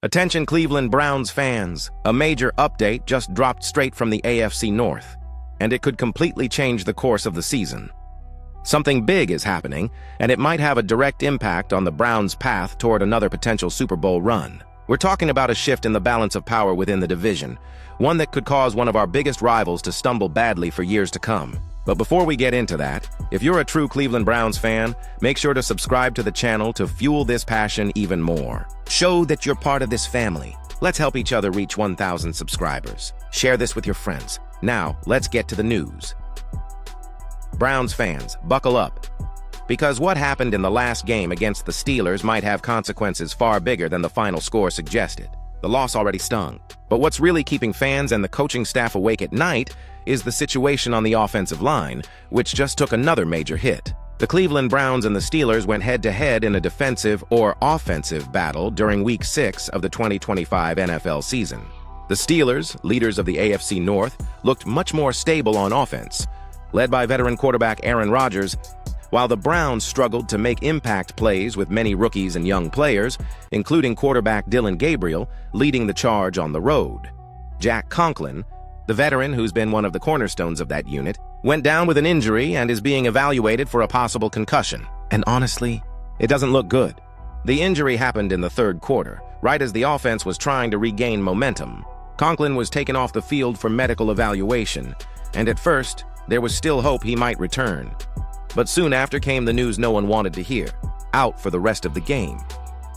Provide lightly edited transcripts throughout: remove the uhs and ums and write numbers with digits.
Attention Cleveland Browns fans, a major update just dropped straight from the AFC North, and it could completely change the course of the season. Something big is happening, and it might have a direct impact on the Browns' path toward another potential Super Bowl run. We're talking about a shift in the balance of power within the division, one that could cause one of our biggest rivals to stumble badly for years to come. But before we get into that, if you're a true Cleveland Browns fan, make sure to subscribe to the channel to fuel this passion even more. Show that you're part of this family. Let's help each other reach 1,000 subscribers. Share this with your friends. Now, let's get to the news. Browns fans, buckle up. Because what happened in the last game against the Steelers might have consequences far bigger than the final score suggested. The loss already stung. But what's really keeping fans and the coaching staff awake at night is the situation on the offensive line, which just took another major hit. The Cleveland Browns and the Steelers went head-to-head in a defensive or offensive battle during Week 6 of the 2025 NFL season. The Steelers, leaders of the AFC North, looked much more stable on offense, led by veteran quarterback Aaron Rodgers, while the Browns struggled to make impact plays with many rookies and young players, including quarterback Dillon Gabriel, leading the charge on the road. Jack Conklin, the veteran who's been one of the cornerstones of that unit, went down with an injury and is being evaluated for a possible concussion. And honestly, it doesn't look good. The injury happened in the third quarter, right as the offense was trying to regain momentum. Conklin was taken off the field for medical evaluation, and at first, there was still hope he might return. But soon after came the news no one wanted to hear: out for the rest of the game.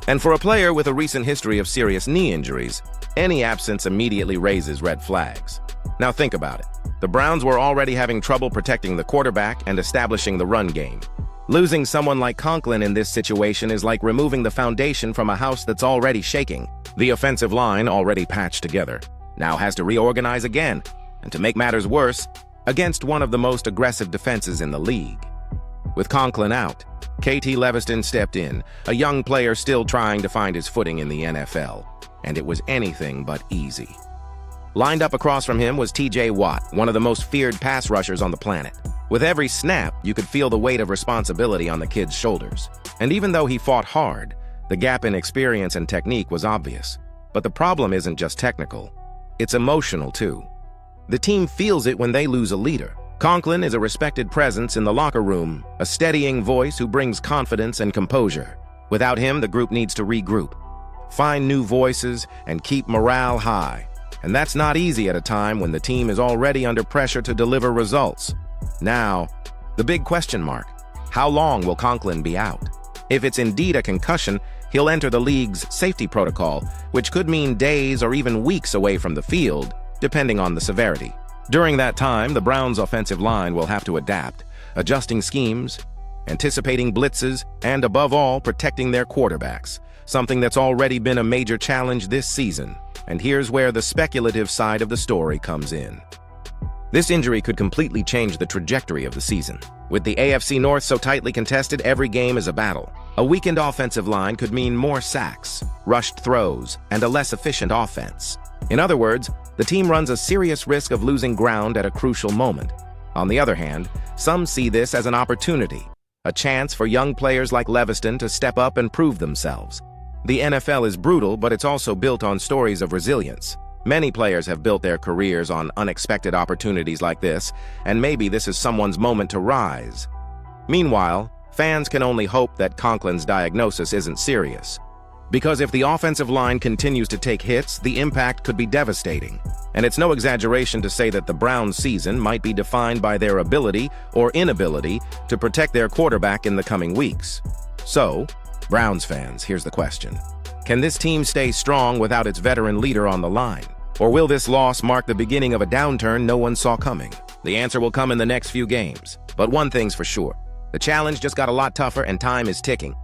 And for a player with a recent history of serious knee injuries, any absence immediately raises red flags. Now think about it. The Browns were already having trouble protecting the quarterback and establishing the run game. Losing someone like Conklin in this situation is like removing the foundation from a house that's already shaking. The offensive line, already patched together, now has to reorganize again, and to make matters worse, against one of the most aggressive defenses in the league. With Conklin out, KT Leviston stepped in, a young player still trying to find his footing in the NFL, and it was anything but easy. Lined up across from him was TJ Watt, one of the most feared pass rushers on the planet. With every snap, you could feel the weight of responsibility on the kid's shoulders. And even though he fought hard, the gap in experience and technique was obvious. But the problem isn't just technical, it's emotional too. The team feels it when they lose a leader. Conklin is a respected presence in the locker room, a steadying voice who brings confidence and composure. Without him, the group needs to regroup, find new voices, and keep morale high. And that's not easy at a time when the team is already under pressure to deliver results. Now, the big question mark: how long will Conklin be out? If it's indeed a concussion, he'll enter the league's safety protocol, which could mean days or even weeks away from the field, depending on the severity. During that time, the Browns' offensive line will have to adapt, adjusting schemes, anticipating blitzes, and above all, protecting their quarterbacks, something that's already been a major challenge this season. And here's where the speculative side of the story comes in. This injury could completely change the trajectory of the season. With the AFC North so tightly contested, every game is a battle. A weakened offensive line could mean more sacks, rushed throws, and a less efficient offense. In other words, the team runs a serious risk of losing ground at a crucial moment. On the other hand, some see this as an opportunity, a chance for young players like Leviston to step up and prove themselves. The NFL is brutal, but it's also built on stories of resilience. Many players have built their careers on unexpected opportunities like this, and maybe this is someone's moment to rise. Meanwhile, fans can only hope that Conklin's diagnosis isn't serious. Because if the offensive line continues to take hits, the impact could be devastating. And it's no exaggeration to say that the Browns' season might be defined by their ability or inability to protect their quarterback in the coming weeks. So, Browns fans, here's the question: can this team stay strong without its veteran leader on the line? Or will this loss mark the beginning of a downturn no one saw coming? The answer will come in the next few games. But one thing's for sure: the challenge just got a lot tougher and time is ticking.